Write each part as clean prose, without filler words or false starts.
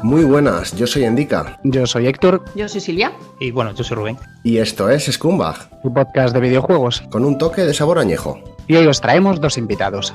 Muy buenas, yo soy Endika. Yo soy Héctor. Yo soy Silvia. Y bueno, yo soy Rubén. Y esto es Scumbag, Un podcast de videojuegos. con un toque de sabor añejo. Y hoy os traemos dos invitados.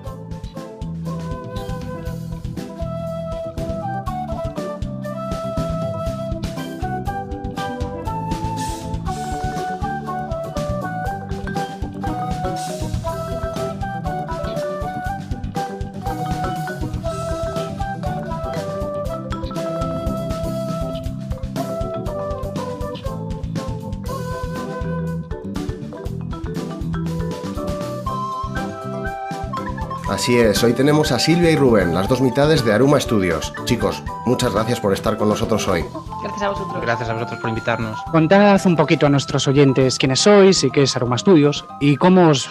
Así es, hoy tenemos a Silvia y Rubén, las dos mitades de Aruma Studios. Chicos, muchas gracias por estar con nosotros hoy. Gracias a vosotros. Gracias a vosotros por invitarnos. Contad un poquito a nuestros oyentes quiénes sois y qué es Aruma Studios y cómo os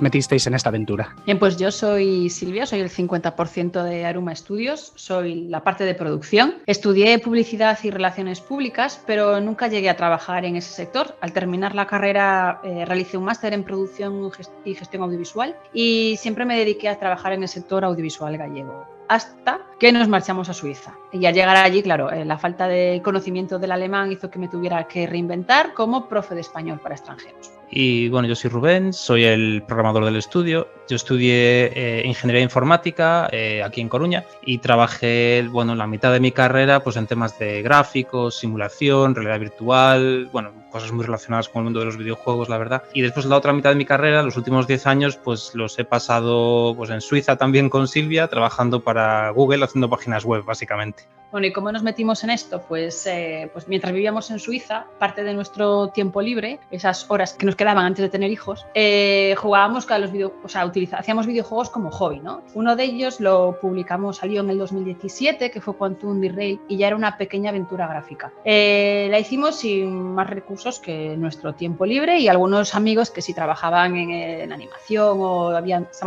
metisteis en esta aventura. Bien, pues yo soy Silvia, soy el 50% de Aruma Studios, soy la parte de producción. Estudié publicidad y relaciones públicas, pero nunca llegué a trabajar en ese sector. Al terminar la carrera realicé un máster en producción y gestión audiovisual y siempre me dediqué a trabajar en el sector audiovisual gallego, hasta que nos marchamos a Suiza. Y al llegar allí, claro, la falta de conocimiento del alemán hizo que me tuviera que reinventar como profe de español para extranjeros. Y bueno, yo soy Rubén, soy el programador del estudio. Yo estudié ingeniería informática aquí en Coruña y trabajé, bueno, la mitad de mi carrera pues en temas de gráficos, simulación, realidad virtual, bueno, cosas muy relacionadas con el mundo de los videojuegos, la verdad. Y después la otra mitad de mi carrera, los últimos 10 años, pues los he pasado pues en Suiza también con Silvia, trabajando para Google, haciendo páginas web, básicamente. Bueno, ¿y cómo nos metimos en esto? Pues mientras vivíamos en Suiza, parte de nuestro tiempo libre, esas horas que nos quedaban antes de tener hijos, jugábamos a los videojuegos, hacíamos videojuegos como hobby, ¿no? Uno de ellos lo publicamos, salió en el 2017, que fue Quantum Derail, y ya era una pequeña aventura gráfica. La hicimos sin más recursos que nuestro tiempo libre y algunos amigos que sí trabajaban en animación o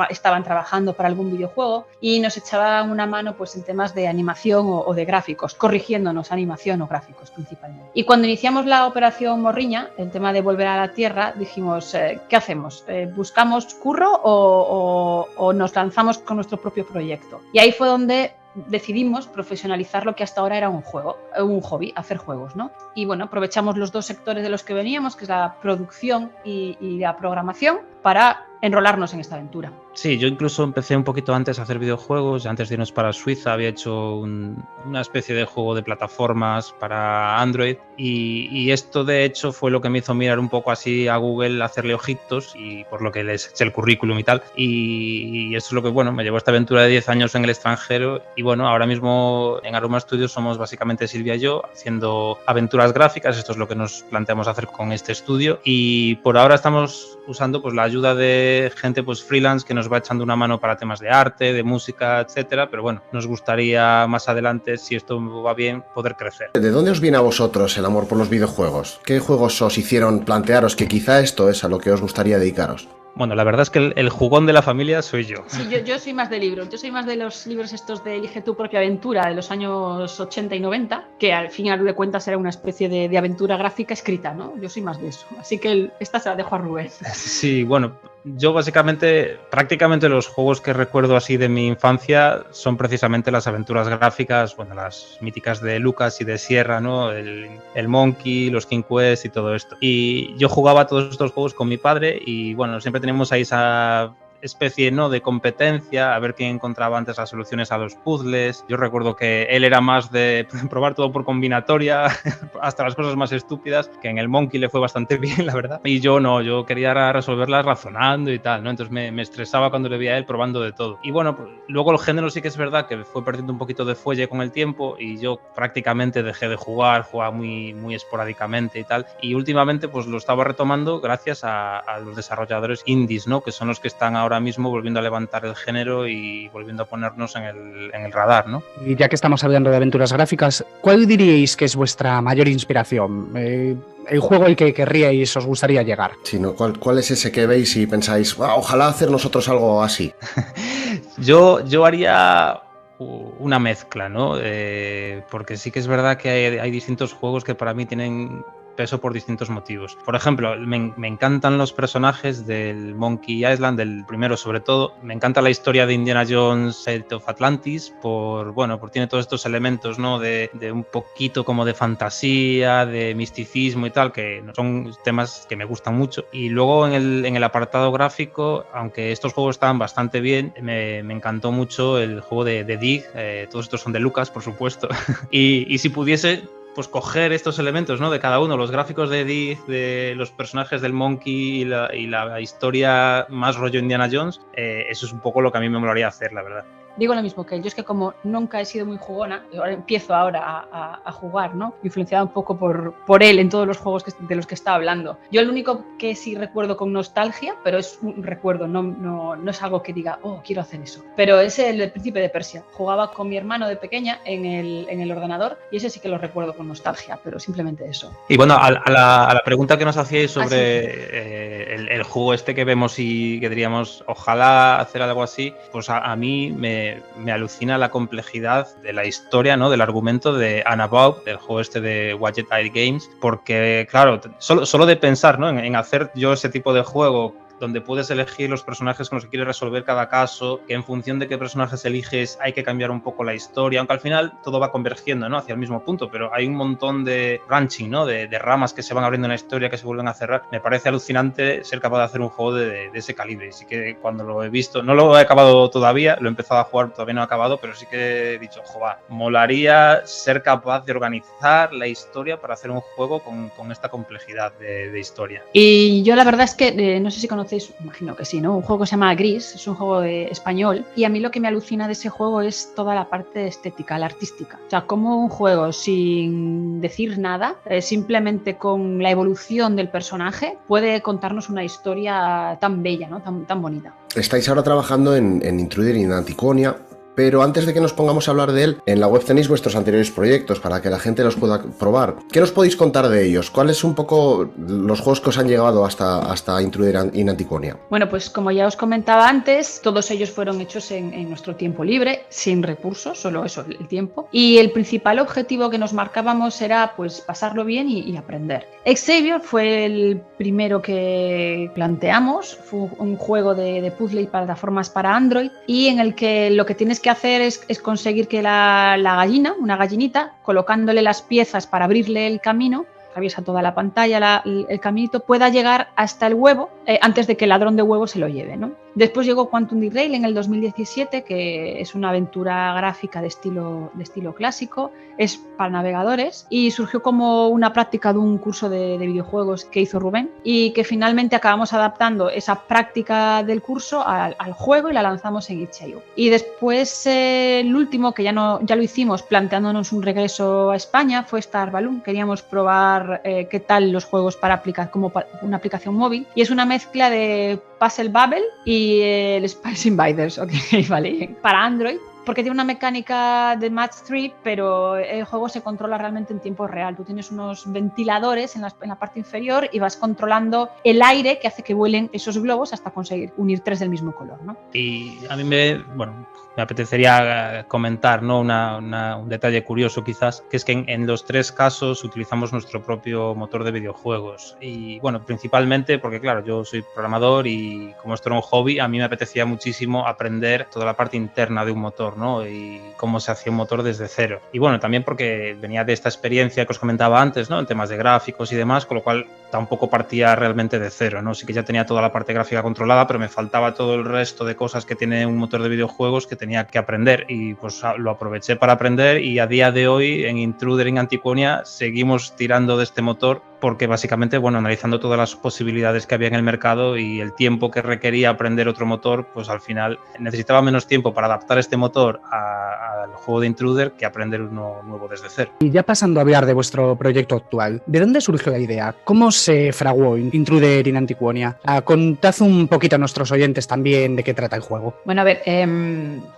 estaban trabajando para algún videojuego y nos echaban una mano pues en temas de animación o de gráficos, corrigiéndonos animación o gráficos principalmente. Y cuando iniciamos la operación Morriña, el tema de volver a la tierra, dijimos, ¿qué hacemos? ¿Buscamos curro o nos lanzamos con nuestro propio proyecto? Y ahí fue donde decidimos profesionalizar lo que hasta ahora era un hobby, hacer juegos, ¿no? Y bueno, aprovechamos los dos sectores de los que veníamos, que es la producción y la programación, para enrolarnos en esta aventura. Sí, yo incluso empecé un poquito antes a hacer videojuegos. Antes de irnos para Suiza había hecho una especie de juego de plataformas para Android y esto de hecho fue lo que me hizo mirar un poco así a Google, hacerle ojitos y por lo que les eché el currículum y tal. Y esto es lo que, bueno, me llevó a esta aventura de 10 años en el extranjero y bueno, ahora mismo en Aruma Studios somos básicamente Silvia y yo haciendo aventuras gráficas. Esto es lo que nos planteamos hacer con este estudio y por ahora estamos usando pues la ayuda de gente pues freelance que nos va echando una mano para temas de arte, de música, etcétera, pero bueno, nos gustaría más adelante, si esto va bien, poder crecer. ¿De dónde os viene a vosotros el amor por los videojuegos? ¿Qué juegos os hicieron plantearos que quizá esto es a lo que os gustaría dedicaros? Bueno, la verdad es que el jugón de la familia soy yo. Sí, yo soy más de libros. Yo soy más de los libros estos de Elige tu propia aventura de los años 80 y 90, que al final de cuentas era una especie de aventura gráfica escrita, ¿no? Yo soy más de eso. Así que esta se la dejo a Rubén. Sí, bueno, yo básicamente, prácticamente los juegos que recuerdo así de mi infancia son precisamente las aventuras gráficas, bueno, las míticas de Lucas y de Sierra, ¿no? El Monkey, los King Quest y todo esto. Y yo jugaba todos estos juegos con mi padre y bueno, siempre tenemos ahí esa especie, ¿no?, de competencia, a ver quién encontraba antes las soluciones a los puzzles. Yo recuerdo que él era más de probar todo por combinatoria, hasta las cosas más estúpidas, que en el Monkey le fue bastante bien, la verdad. Y yo no, yo quería resolverlas razonando y tal, ¿no? Entonces me estresaba cuando le veía a él probando de todo. Y bueno, pues, luego el género sí que es verdad que fue perdiendo un poquito de fuelle con el tiempo y yo prácticamente dejé de jugar, jugaba muy, muy esporádicamente y tal. Y últimamente pues lo estaba retomando gracias a los desarrolladores indies, ¿no?, que son los que están ahora mismo volviendo a levantar el género y volviendo a ponernos en el radar, ¿no? Y ya que estamos hablando de aventuras gráficas, ¿cuál diríais que es vuestra mayor inspiración? El juego al que querríais, os gustaría llegar. Sí, ¿no? ¿Cuál es ese que veis y pensáis, ojalá hacer nosotros algo así? Yo haría una mezcla, ¿no? Porque sí que es verdad que hay distintos juegos que para mí tienen peso por distintos motivos. Por ejemplo, me encantan los personajes del Monkey Island, del primero sobre todo. Me encanta la historia de Indiana Jones, Fate of Atlantis, tiene todos estos elementos, ¿no? de un poquito como de fantasía, de misticismo y tal, que son temas que me gustan mucho. Y luego en el apartado gráfico, aunque estos juegos estaban bastante bien, me encantó mucho el juego de Dig, todos estos son de Lucas, por supuesto, y si pudiese pues coger estos elementos, ¿no? De cada uno, los gráficos de Dig, de los personajes del Monkey y la historia más rollo Indiana Jones, eso es un poco lo que a mí me molaría hacer, la verdad. Digo lo mismo que él. Yo es que como nunca he sido muy jugona, empiezo ahora a jugar, ¿no? Influenciada un poco por él en todos los juegos de los que está hablando. Yo el único que sí recuerdo con nostalgia, pero es un recuerdo, no es algo que diga, oh, quiero hacer eso. Pero es el Príncipe de Persia. Jugaba con mi hermano de pequeña en el ordenador y ese sí que lo recuerdo con nostalgia, pero simplemente eso. Y bueno, a la pregunta que nos hacíais sobre el juego este que vemos y que diríamos, ojalá hacer algo así, pues a mí me alucina la complejidad de la historia, ¿no? Del argumento de Anabout, del juego este de Wadjet Eye Games, porque claro, solo de pensar, ¿no? en hacer yo ese tipo de juego donde puedes elegir los personajes con los que quieres resolver cada caso, que en función de qué personajes eliges hay que cambiar un poco la historia, aunque al final todo va convergiendo, ¿no? Hacia el mismo punto, pero hay un montón de branching, ¿no? De ramas que se van abriendo en la historia, que se vuelven a cerrar. Me parece alucinante ser capaz de hacer un juego de ese calibre, y sí que cuando lo he visto, no lo he acabado todavía, lo he empezado a jugar, todavía no he acabado, pero sí que he dicho, joder, molaría ser capaz de organizar la historia para hacer un juego con esta complejidad de historia. Y yo la verdad es que, no sé si conocéis, imagino que sí, ¿no? Un juego que se llama Gris, es un juego español, y a mí lo que me alucina de ese juego es toda la parte estética, la artística. O sea, como un juego sin decir nada, simplemente con la evolución del personaje, puede contarnos una historia tan bella, ¿no? Tan bonita. Estáis ahora trabajando en Intruder in Antiquonia, pero antes de que nos pongamos a hablar de él, en la web tenéis vuestros anteriores proyectos para que la gente los pueda probar. ¿Qué nos podéis contar de ellos? ¿Cuáles son un poco los juegos que os han llegado hasta Intruder in Antiquonia? Bueno, pues como ya os comentaba antes, todos ellos fueron hechos en nuestro tiempo libre, sin recursos, solo eso, el tiempo. Y el principal objetivo que nos marcábamos era pues pasarlo bien y aprender. Xavier fue el primero que planteamos, fue un juego de puzzle y plataformas para Android, y en el que lo que tienes que hacer es conseguir que la gallina, una gallinita, colocándole las piezas para abrirle el camino, atraviesa toda la pantalla el caminito, pueda llegar hasta el huevo antes de que el ladrón de huevos se lo lleve, ¿no? Después llegó Quantum Derail en el 2017, que es una aventura gráfica de estilo clásico, es para navegadores y surgió como una práctica de un curso de videojuegos que hizo Rubén y que finalmente acabamos adaptando esa práctica del curso al juego y la lanzamos en itch.io. Y después el último, que ya lo hicimos planteándonos un regreso a España, fue Star Balloon. Queríamos probar qué tal los juegos para aplicar como una aplicación móvil, y es una mezcla de Puzzle Bubble y el Space Invaders, okay, vale, para Android, porque tiene una mecánica de match 3, pero el juego se controla realmente en tiempo real. Tú tienes unos ventiladores en la parte inferior y vas controlando el aire que hace que vuelen esos globos hasta conseguir unir 3 del mismo color, ¿no? Y a mí me apetecería comentar, ¿no? Un detalle curioso quizás, que es que en los 3 casos utilizamos nuestro propio motor de videojuegos. Y bueno, principalmente porque claro, yo soy programador y como esto era un hobby, a mí me apetecía muchísimo aprender toda la parte interna de un motor, ¿no? Y cómo se hacía un motor desde cero. Y bueno, también porque venía de esta experiencia que os comentaba antes, ¿no? En temas de gráficos y demás, con lo cual tampoco partía realmente de cero, ¿no? Sí que ya tenía toda la parte gráfica controlada, pero me faltaba todo el resto de cosas que tiene un motor de videojuegos que tenía que aprender, y pues lo aproveché para aprender, y a día de hoy en Intruder in Antiquonia seguimos tirando de este motor porque básicamente, bueno, analizando todas las posibilidades que había en el mercado y el tiempo que requería aprender otro motor, pues al final necesitaba menos tiempo para adaptar este motor al juego de Intruder que aprender uno nuevo desde cero. Y ya pasando a hablar de vuestro proyecto actual, ¿de dónde surgió la idea? ¿Cómo se fraguó Intruder in Antiquonia? Contad un poquito a nuestros oyentes también de qué trata el juego. Bueno, a ver,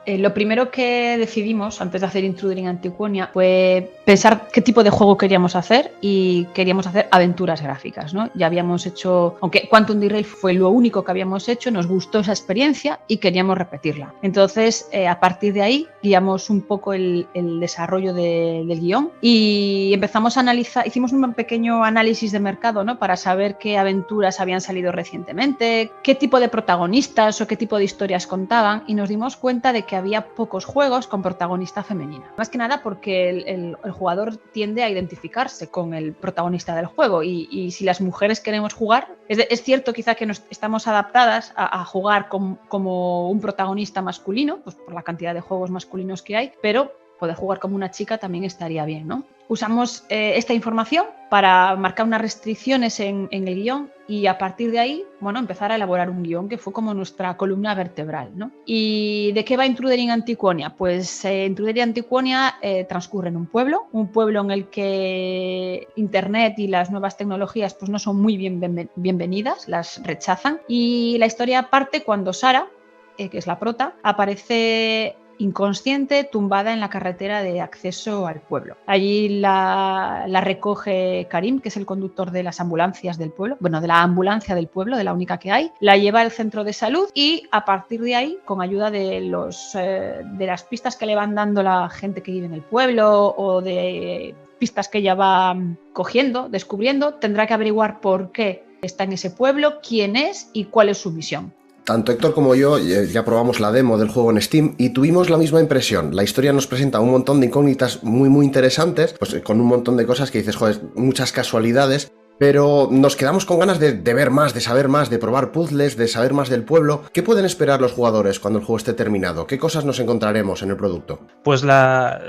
lo primero que decidimos antes de hacer Intruder in Antiquonia fue pensar qué tipo de juego queríamos hacer, y queríamos hacer aventuras gráficas, ¿no? Ya habíamos hecho, aunque Quantum Derail fue lo único que habíamos hecho, nos gustó esa experiencia y queríamos repetirla. Entonces, a partir de ahí, guiamos un poco el desarrollo del guión y empezamos a analizar, hicimos un pequeño análisis de mercado, ¿no? Para saber qué aventuras habían salido recientemente, qué tipo de protagonistas o qué tipo de historias contaban, y nos dimos cuenta de que había pocos juegos con protagonista femenina. Más que nada porque el jugador tiende a identificarse con el protagonista del juego y si las mujeres queremos jugar, es cierto quizá que estamos adaptadas a jugar como un protagonista masculino, pues por la cantidad de juegos masculinos que hay, pero poder jugar como una chica también estaría bien, ¿no? Usamos esta información para marcar unas restricciones en el guión y a partir de ahí, bueno, empezar a elaborar un guión que fue como nuestra columna vertebral, ¿no? ¿Y de qué va Intruder in Antiquonia? Pues Intruder in Antiquonia transcurre en un pueblo en el que Internet y las nuevas tecnologías pues no son muy bienvenidas, las rechazan, y la historia parte cuando Sara, que es la prota, aparece inconsciente, tumbada en la carretera de acceso al pueblo. Allí la recoge Karim, que es el conductor de las ambulancias del pueblo, bueno, de la ambulancia del pueblo, de la única que hay, la lleva al centro de salud y a partir de ahí, con ayuda de las pistas que le van dando la gente que vive en el pueblo o de pistas que ella va cogiendo, descubriendo, tendrá que averiguar por qué está en ese pueblo, quién es y cuál es su misión. Tanto Héctor como yo ya probamos la demo del juego en Steam y tuvimos la misma impresión. La historia nos presenta un montón de incógnitas muy interesantes, pues con un montón de cosas que dices, joder, muchas casualidades, pero nos quedamos con ganas de ver más, de saber más, de probar puzzles, de saber más del pueblo. ¿Qué pueden esperar los jugadores cuando el juego esté terminado? ¿Qué cosas nos encontraremos en el producto? Pues la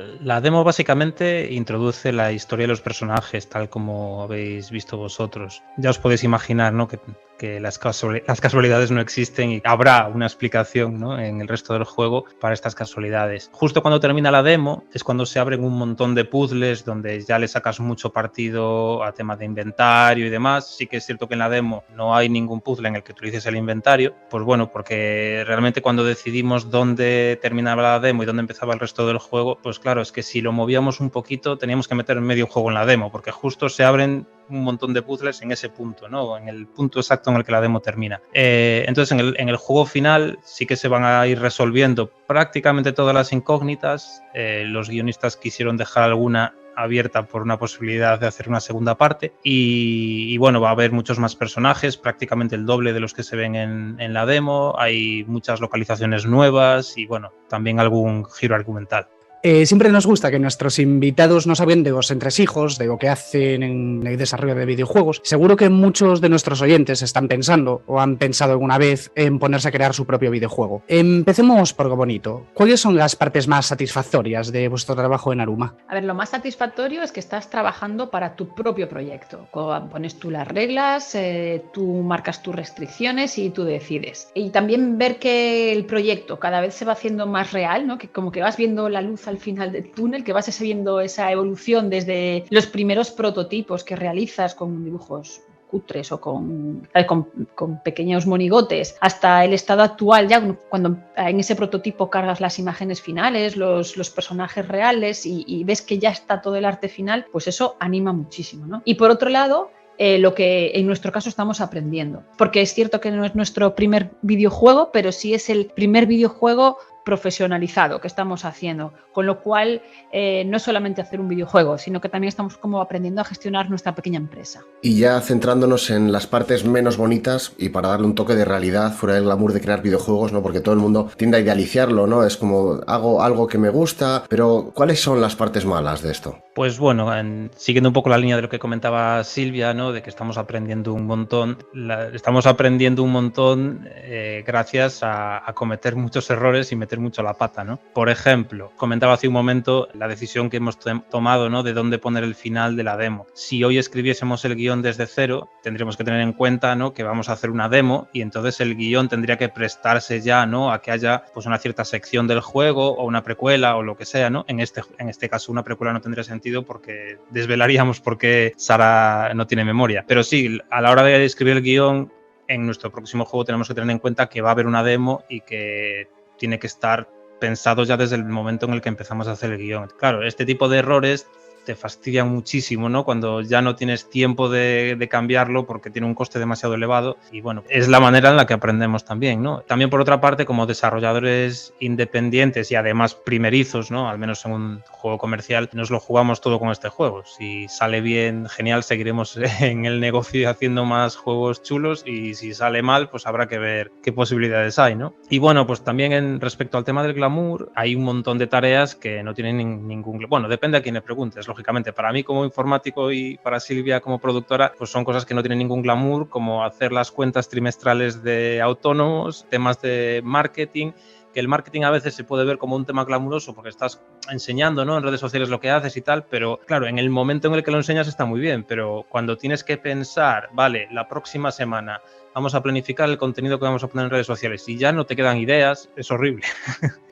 demo básicamente introduce la historia de los personajes, tal como habéis visto vosotros. Ya os podéis imaginar, ¿no?, que las casualidades no existen y habrá una explicación, ¿no?, en el resto del juego para estas casualidades. Justo cuando termina la demo es cuando se abren un montón de puzzles donde ya le sacas mucho partido a temas de inventario y demás. Sí que es cierto que en la demo no hay ningún puzzle en el que utilices el inventario, pues bueno, porque realmente cuando decidimos dónde terminaba la demo y dónde empezaba el resto del juego, pues claro, es que si lo movíamos un poquito teníamos que meter medio juego en la demo, porque justo se abren un montón de puzzles en ese punto, ¿no?, en el punto exacto en el que la demo termina. Entonces en el juego final sí que se van a ir resolviendo prácticamente todas las incógnitas. Los guionistas quisieron dejar alguna abierta por una posibilidad de hacer una segunda parte y bueno, va a haber muchos más personajes, prácticamente el doble de los que se ven en la demo. Hay muchas localizaciones nuevas y bueno, también algún giro argumental. Siempre nos gusta que nuestros invitados nos hablen de los entresijos, de lo que hacen en el desarrollo de videojuegos. Seguro que muchos de nuestros oyentes están pensando o han pensado alguna vez en ponerse a crear su propio videojuego. Empecemos por lo bonito. ¿Cuáles son las partes más satisfactorias de vuestro trabajo en Aruma? A ver, lo más satisfactorio es que estás trabajando para tu propio proyecto. Pones tú las reglas, tú marcas tus restricciones y tú decides. Y también ver que el proyecto cada vez se va haciendo más real, ¿no?, que como que vas viendo la luz al final del túnel, que vas viendo esa evolución desde los primeros prototipos que realizas con dibujos cutres o con pequeños monigotes, hasta el estado actual, ya cuando en ese prototipo cargas las imágenes finales, los personajes reales y ves que ya está todo el arte final, pues eso anima muchísimo, ¿no? Y por otro lado, lo que en nuestro caso estamos aprendiendo, porque es cierto que no es nuestro primer videojuego, pero sí es el primer videojuego profesionalizado que estamos haciendo, con lo cual no es solamente hacer un videojuego, sino que también estamos como aprendiendo a gestionar nuestra pequeña empresa. Y ya centrándonos en las partes menos bonitas y para darle un toque de realidad fuera del glamour de crear videojuegos, ¿no?, porque todo el mundo tiende a idealizarlo, ¿no?, es como hago algo que me gusta, pero ¿cuáles son las partes malas de esto? Pues bueno, siguiendo un poco la línea de lo que comentaba Silvia, ¿no?, de que estamos aprendiendo un montón, gracias a cometer muchos errores y meter mucho la pata, ¿no? Por ejemplo, comentaba hace un momento la decisión que hemos tomado, ¿no?, de dónde poner el final de la demo. Si hoy escribiésemos el guión desde cero, tendríamos que tener en cuenta, ¿no?, que vamos a hacer una demo y entonces el guión tendría que prestarse ya, ¿no?, a que haya pues una cierta sección del juego o una precuela o lo que sea, ¿no? En este caso una precuela no tendría sentido porque desvelaríamos por qué Sara no tiene memoria. Pero sí, a la hora de escribir el guión, en nuestro próximo juego tenemos que tener en cuenta que va a haber una demo y que tiene que estar pensado ya desde el momento en el que empezamos a hacer el guión. Claro, este tipo de errores te fastidian muchísimo, ¿no? Cuando ya no tienes tiempo de cambiarlo porque tiene un coste demasiado elevado. Y bueno, es la manera en la que aprendemos también, ¿no? También por otra parte, como desarrolladores independientes y además primerizos, ¿no? Al menos en un juego comercial, nos lo jugamos todo con este juego. Si sale bien, genial, seguiremos en el negocio haciendo más juegos chulos, y si sale mal, pues habrá que ver qué posibilidades hay, ¿no? Y bueno, pues también respecto al tema del glamour, hay un montón de tareas que no tienen ningún... Bueno, depende a quién le preguntes, lógicamente. Para mí como informático y para Silvia como productora, pues son cosas que no tienen ningún glamour, como hacer las cuentas trimestrales de autónomos, temas de marketing, que el marketing a veces se puede ver como un tema glamuroso porque estás enseñando, ¿no?, en redes sociales lo que haces y tal, pero claro, en el momento en el que lo enseñas está muy bien, pero cuando tienes que pensar, vale, la próxima semana vamos a planificar el contenido que vamos a poner en redes sociales y ya no te quedan ideas, es horrible.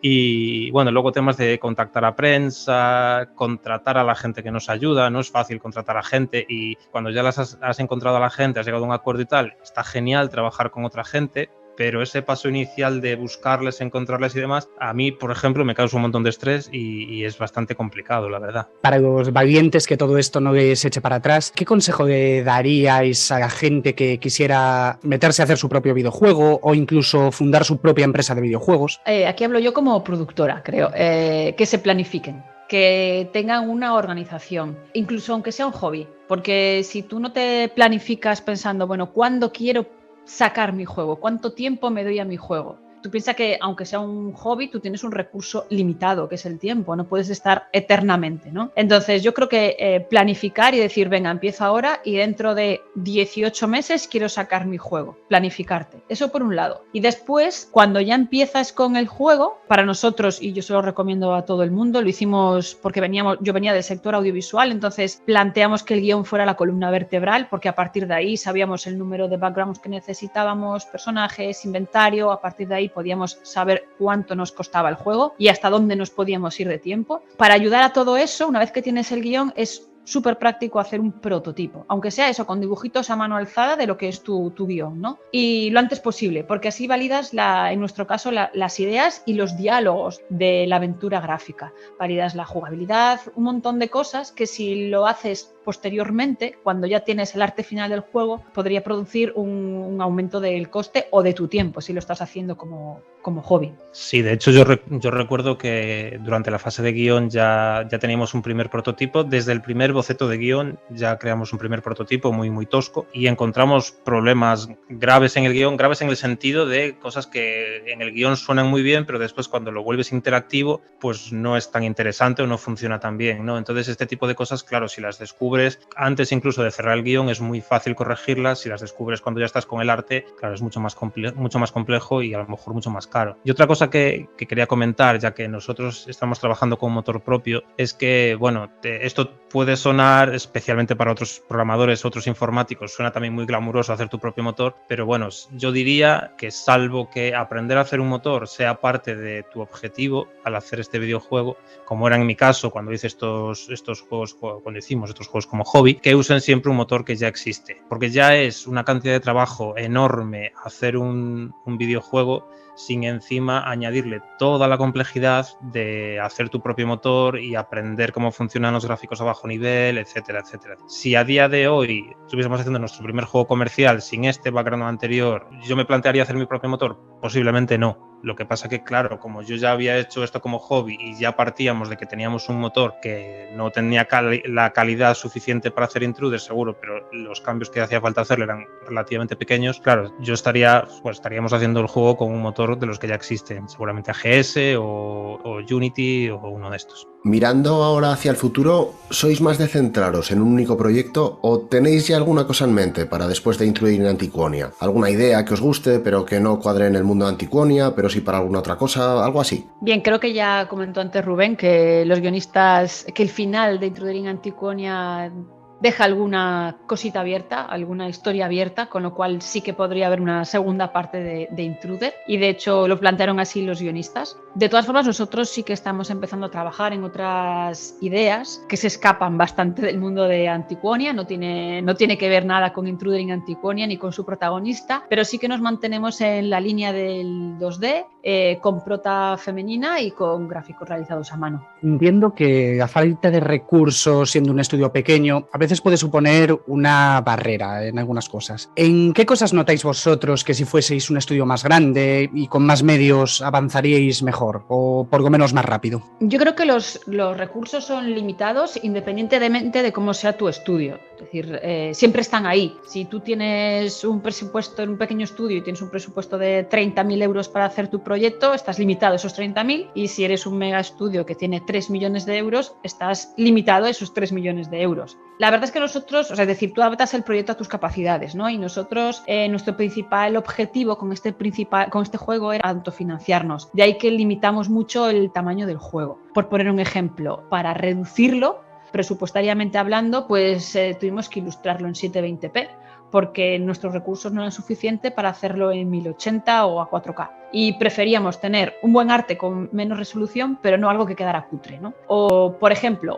Y bueno, luego temas de contactar a prensa, contratar a la gente que nos ayuda, no es fácil contratar a gente, y cuando ya has encontrado a la gente, has llegado a un acuerdo y tal, está genial trabajar con otra gente, pero ese paso inicial de buscarles, encontrarles y demás, a mí, por ejemplo, me causa un montón de estrés y es bastante complicado, la verdad. Para los valientes que todo esto no les eche para atrás, ¿qué consejo le daríais a la gente que quisiera meterse a hacer su propio videojuego o incluso fundar su propia empresa de videojuegos? Aquí hablo yo como productora, creo, que se planifiquen, que tengan una organización, incluso aunque sea un hobby, porque si tú no te planificas pensando, bueno, ¿cuándo quiero sacar mi juego? ¿Cuánto tiempo me doy a mi juego? Tú piensas que aunque sea un hobby, tú tienes un recurso limitado, que es el tiempo, no puedes estar eternamente, ¿no? Entonces yo creo que planificar y decir, venga, empiezo ahora y dentro de 18 meses quiero sacar mi juego. Planificarte, eso por un lado. Y después, cuando ya empiezas con el juego, para nosotros, y yo se lo recomiendo a todo el mundo, lo hicimos porque yo venía del sector audiovisual, entonces planteamos que el guión fuera la columna vertebral, porque a partir de ahí sabíamos el número de backgrounds que necesitábamos, personajes, inventario, a partir de ahí podíamos saber cuánto nos costaba el juego y hasta dónde nos podíamos ir de tiempo. Para ayudar a todo eso, una vez que tienes el guión, es súper práctico hacer un prototipo, aunque sea eso, con dibujitos a mano alzada de lo que es tu guión, ¿no? Y lo antes posible, porque así validas, en nuestro caso, las ideas y los diálogos de la aventura gráfica. Validas la jugabilidad, un montón de cosas que si lo haces posteriormente, cuando ya tienes el arte final del juego, podría producir un aumento del coste o de tu tiempo, si lo estás haciendo como hobby. Sí, de hecho yo recuerdo que durante la fase de guión ya teníamos un primer prototipo. Desde el primer boceto de guión ya creamos un primer prototipo muy, muy tosco y encontramos problemas graves en el guión, graves en el sentido de cosas que en el guión suenan muy bien, pero después cuando lo vuelves interactivo, pues no es tan interesante o no funciona tan bien, ¿no? Entonces este tipo de cosas, claro, si las descubres antes incluso de cerrar el guión es muy fácil corregirlas. Si las descubres cuando ya estás con el arte, claro, es mucho más complejo y a lo mejor mucho más caro. Y otra cosa que quería comentar, ya que nosotros estamos trabajando con motor propio, es que, bueno, esto puede sonar, especialmente para otros programadores, otros informáticos, suena también muy glamuroso hacer tu propio motor, pero bueno, yo diría que salvo que aprender a hacer un motor sea parte de tu objetivo al hacer este videojuego, como era en mi caso cuando hice estos juegos, cuando hicimos estos juegos como hobby, que usen siempre un motor que ya existe, porque ya es una cantidad de trabajo enorme hacer un videojuego sin encima añadirle toda la complejidad de hacer tu propio motor y aprender cómo funcionan los gráficos a bajo nivel, etcétera, etcétera. Si a día de hoy estuviésemos haciendo nuestro primer juego comercial sin este background anterior, ¿yo me plantearía hacer mi propio motor? Posiblemente no. Lo que pasa que, claro, como yo ya había hecho esto como hobby y ya partíamos de que teníamos un motor que no tenía la calidad suficiente para hacer Intruder, seguro, pero los cambios que hacía falta hacerle eran relativamente pequeños, claro, estaríamos haciendo el juego con un motor de los que ya existen, seguramente AGS o Unity o uno de estos. Mirando ahora hacia el futuro, ¿sois más de centraros en un único proyecto o tenéis ya alguna cosa en mente para después de Intruder in Antiquonia? ¿Alguna idea que os guste pero que no cuadre en el mundo de Antiquonia, pero sí para alguna otra cosa, algo así? Bien, creo que ya comentó antes Rubén que los guionistas, que el final de Intruder in Antiquonia deja alguna cosita abierta, alguna historia abierta, con lo cual sí que podría haber una segunda parte de Intruder, y de hecho lo plantearon así los guionistas. De todas formas, nosotros sí que estamos empezando a trabajar en otras ideas que se escapan bastante del mundo de Antiquonia, no tiene que ver nada con Intruder en Antiquonia ni con su protagonista, pero sí que nos mantenemos en la línea del 2D, con prota femenina y con gráficos realizados a mano. Entiendo que a falta de recursos, siendo un estudio pequeño, a veces puede suponer una barrera en algunas cosas. ¿En qué cosas notáis vosotros que si fueseis un estudio más grande y con más medios avanzaríais mejor o por lo menos más rápido? Yo creo que los recursos son limitados independientemente de cómo sea tu estudio. Es decir, siempre están ahí. Si tú tienes un presupuesto en un pequeño estudio y tienes un presupuesto de 30.000 euros para hacer tu proyecto, estás limitado a esos 30.000, y si eres un mega estudio que tiene 3 millones de euros, estás limitado a esos 3 millones de euros. La verdad es que nosotros, es decir, tú adaptas el proyecto a tus capacidades, ¿no? Y nosotros, nuestro principal objetivo con este juego era autofinanciarnos. De ahí que limitamos mucho el tamaño del juego. Por poner un ejemplo, para reducirlo, presupuestariamente hablando, pues tuvimos que ilustrarlo en 720p, porque nuestros recursos no eran suficientes para hacerlo en 1080 o a 4K. Y preferíamos tener un buen arte con menos resolución, pero no algo que quedara cutre, ¿no? O, por ejemplo,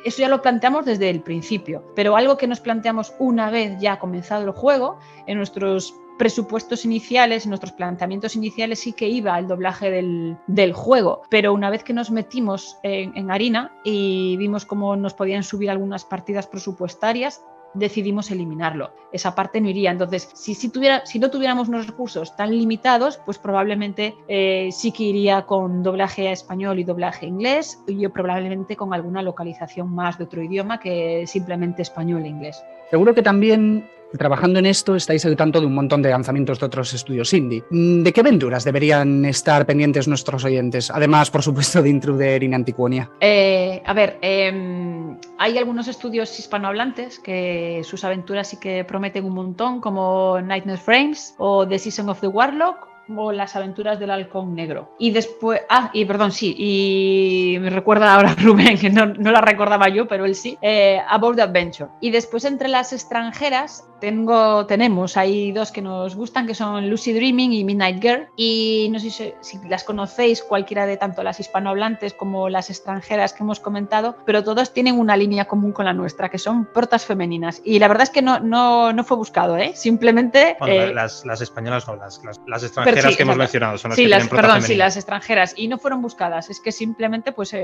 eso ya lo planteamos desde el principio, pero algo que nos planteamos una vez ya comenzado el juego, en nuestros presupuestos iniciales, en nuestros planteamientos iniciales sí que iba el doblaje del juego, pero una vez que nos metimos en harina y vimos cómo nos podían subir algunas partidas presupuestarias, decidimos eliminarlo. Esa parte no iría. Entonces, si no tuviéramos unos recursos tan limitados, pues probablemente sí que iría con doblaje a español y doblaje a inglés, y yo probablemente con alguna localización más de otro idioma que simplemente español e inglés. Seguro que también, trabajando en esto, estáis al tanto de un montón de lanzamientos de otros estudios indie. ¿De qué aventuras deberían estar pendientes nuestros oyentes? Además, por supuesto, de Intruder in Antiquonia. Hay algunos estudios hispanohablantes que sus aventuras sí que prometen un montón, como Nightmare Frames o The Season of the Warlock, o Las aventuras del halcón negro. Y después, y me recuerda ahora Rubén, que no la recordaba yo, pero él sí, About the Adventure. Y después, entre las extranjeras, tenemos ahí dos que nos gustan, que son Lucy Dreaming y Midnight Girl, y no sé si las conocéis, cualquiera de tanto las hispanohablantes como las extranjeras que hemos comentado, pero todas tienen una línea común con la nuestra, que son protas femeninas, y la verdad es que no fue buscado, simplemente... Bueno, las españolas no, las extranjeras sí, que hemos mencionado son las que tienen prota femenina. Sí, las extranjeras, y no fueron buscadas, es que simplemente pues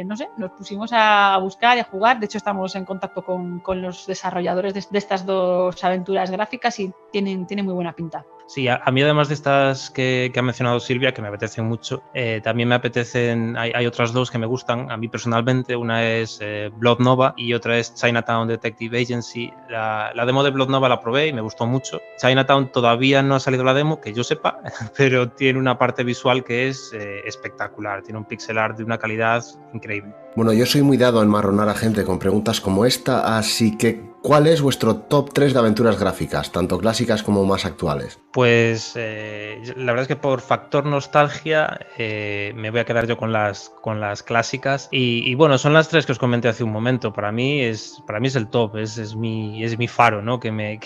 nos pusimos a buscar y a jugar. De hecho, estamos en contacto con los desarrolladores de estas dos aventuras gráficas y tienen muy buena pinta. Sí, a mí, además de estas que ha mencionado Silvia, que me apetecen mucho, también me apetecen, hay otras dos que me gustan a mí personalmente. Una es Blood Nova y otra es Chinatown Detective Agency. La demo de Blood Nova la probé y me gustó mucho. Chinatown todavía no ha salido la demo, que yo sepa, pero tiene una parte visual que es espectacular. Tiene un pixel art de una calidad increíble. Bueno, yo soy muy dado a enmarronar a gente con preguntas como esta, así que ¿cuál es vuestro top 3 de aventuras gráficas, tanto clásicas como más actuales? Pues la verdad es que por factor nostalgia me voy a quedar yo con las clásicas y bueno, son las tres que os comenté hace un momento. Para mí es el top, es mi faro, ¿no? que me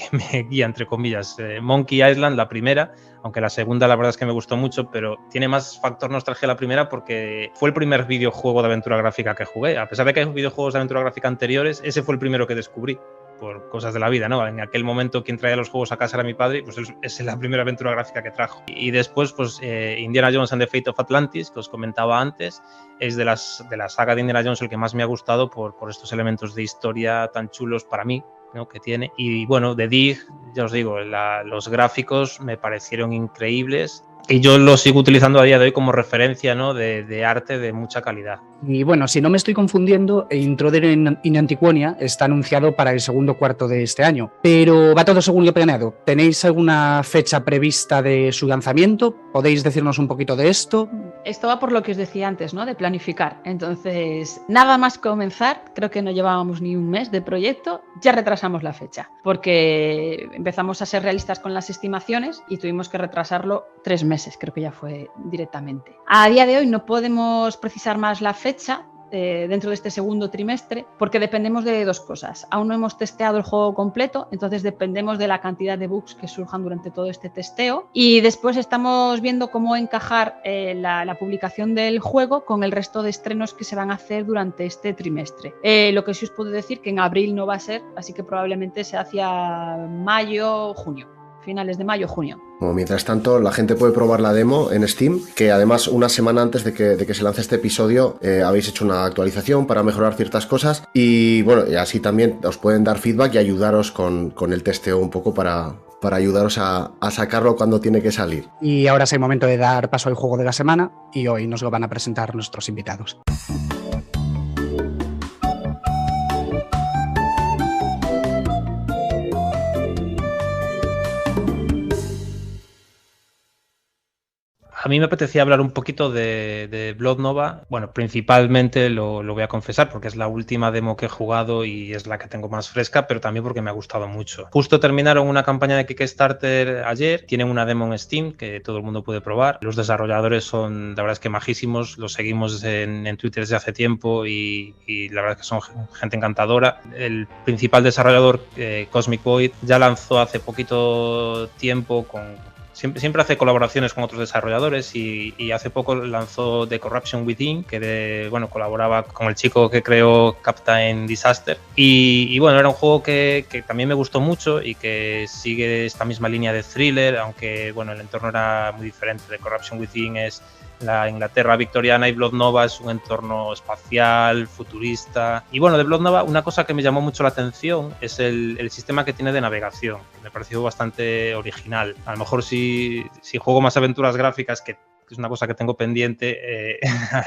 guía, entre comillas. Monkey Island, la primera, aunque la segunda la verdad es que me gustó mucho, pero tiene más factor nostalgia la primera porque fue el primer videojuego de aventura gráfica que jugué. A pesar de que hay videojuegos de aventura gráfica anteriores, ese fue el primero que descubrí, por cosas de la vida, ¿no? En aquel momento quien traía los juegos a casa era mi padre, pues es la primera aventura gráfica que trajo. Y después, pues Indiana Jones and the Fate of Atlantis, que os comentaba antes, es de la saga de Indiana Jones el que más me ha gustado por estos elementos de historia tan chulos para mí, ¿no? Que tiene. Y bueno, de Dig, ya os digo, los gráficos me parecieron increíbles y yo los sigo utilizando a día de hoy como referencia, ¿no? de arte de mucha calidad. Y bueno, si no me estoy confundiendo, Intruder in Antiquonia está anunciado para el segundo cuarto de este año, pero va todo según lo planeado. ¿Tenéis alguna fecha prevista de su lanzamiento? ¿Podéis decirnos un poquito de esto? Esto va por lo que os decía antes, ¿no? De planificar. Entonces, nada más comenzar, creo que no llevábamos ni un mes de proyecto, ya retrasamos la fecha, porque empezamos a ser realistas con las estimaciones y tuvimos que retrasarlo 3 meses, creo que ya fue directamente. A día de hoy no podemos precisar más la fecha, dentro de este segundo trimestre, porque dependemos de dos cosas. Aún no hemos testeado el juego completo, entonces dependemos de la cantidad de bugs que surjan durante todo este testeo, y después estamos viendo cómo encajar la publicación del juego con el resto de estrenos que se van a hacer durante este trimestre. Lo que sí os puedo decir que en abril no va a ser, así que probablemente sea hacia mayo, junio. Finales de mayo, junio. Bueno, mientras tanto, la gente puede probar la demo en Steam, que además una semana antes de que se lance este episodio habéis hecho una actualización para mejorar ciertas cosas y bueno, y así también os pueden dar feedback y ayudaros con el testeo un poco para ayudaros a sacarlo cuando tiene que salir. Y ahora es el momento de dar paso al juego de la semana y hoy nos lo van a presentar nuestros invitados. A mí me apetecía hablar un poquito de Blood Nova. Bueno, principalmente lo voy a confesar porque es la última demo que he jugado y es la que tengo más fresca, pero también porque me ha gustado mucho. Justo terminaron una campaña de Kickstarter ayer, tienen una demo en Steam que todo el mundo puede probar. Los desarrolladores son, la verdad es que majísimos, los seguimos en Twitter desde hace tiempo y la verdad es que son gente encantadora. El principal desarrollador, Cosmic Void, ya lanzó hace poquito tiempo Siempre hace colaboraciones con otros desarrolladores y hace poco lanzó The Corruption Within, que colaboraba con el chico que creó Captain Disaster. Y bueno, era un juego que también me gustó mucho y que sigue esta misma línea de thriller, aunque bueno, el entorno era muy diferente. The Corruption Within es la Inglaterra victoriana y Blood Nova es un entorno espacial, futurista. Y bueno, de Blood Nova una cosa que me llamó mucho la atención es el sistema que tiene de navegación, que me pareció bastante original. A lo mejor si juego más aventuras gráficas, que es una cosa que tengo pendiente,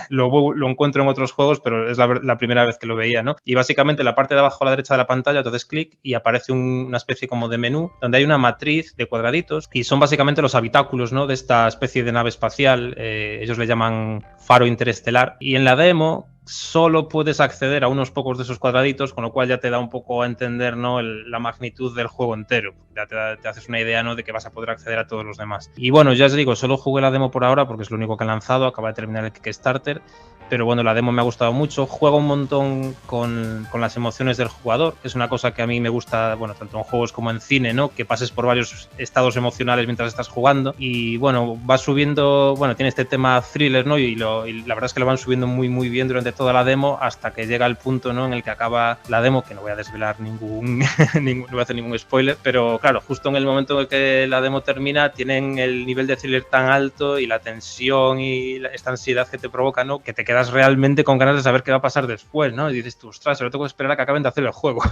lo encuentro en otros juegos, pero es la primera vez que lo veía, ¿no? Y básicamente en la parte de abajo a la derecha de la pantalla, tú haces clic y aparece una especie como de menú donde hay una matriz de cuadraditos y son básicamente los habitáculos, ¿no?, de esta especie de nave espacial. Ellos le llaman faro interestelar, y en la demo solo puedes acceder a unos pocos de esos cuadraditos, con lo cual ya te da un poco a entender, ¿no?, la magnitud del juego entero. Ya te haces una idea, ¿no?, de que vas a poder acceder a todos los demás. Y bueno, ya os digo, solo jugué la demo por ahora porque es lo único que han lanzado, acaba de terminar el Kickstarter, pero bueno, la demo me ha gustado mucho. Juega un montón con las emociones del jugador, que es una cosa que a mí me gusta, bueno, tanto en juegos como en cine, ¿no?, que pases por varios estados emocionales mientras estás jugando. Y bueno, va subiendo, bueno, tiene este tema thriller, ¿no?, y la verdad es que lo van subiendo muy muy bien durante toda la demo hasta que llega el punto, ¿no?, en el que acaba la demo, que no voy a desvelar no voy a hacer ningún spoiler, pero claro, justo en el momento en el que la demo termina tienen el nivel de thriller tan alto y la tensión y esta ansiedad que te provoca, ¿no?, que te quedas realmente con ganas de saber qué va a pasar después, ¿no? Y dices tú, ostras, solo tengo que esperar a que acaben de hacer el juego.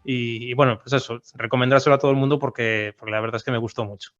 y bueno, pues eso, recomendárselo a todo el mundo porque la verdad es que me gustó mucho.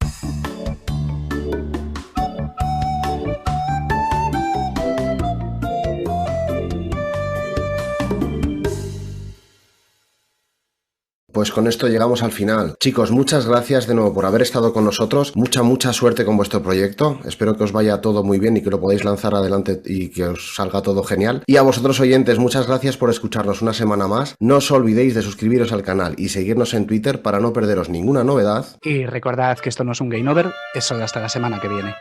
Pues con esto llegamos al final. Chicos, muchas gracias de nuevo por haber estado con nosotros. Mucha suerte con vuestro proyecto. Espero que os vaya todo muy bien y que lo podáis lanzar adelante y que os salga todo genial. Y a vosotros, oyentes, muchas gracias por escucharnos una semana más. No os olvidéis de suscribiros al canal y seguirnos en Twitter para no perderos ninguna novedad. Y recordad que esto no es un game over, es solo hasta la semana que viene.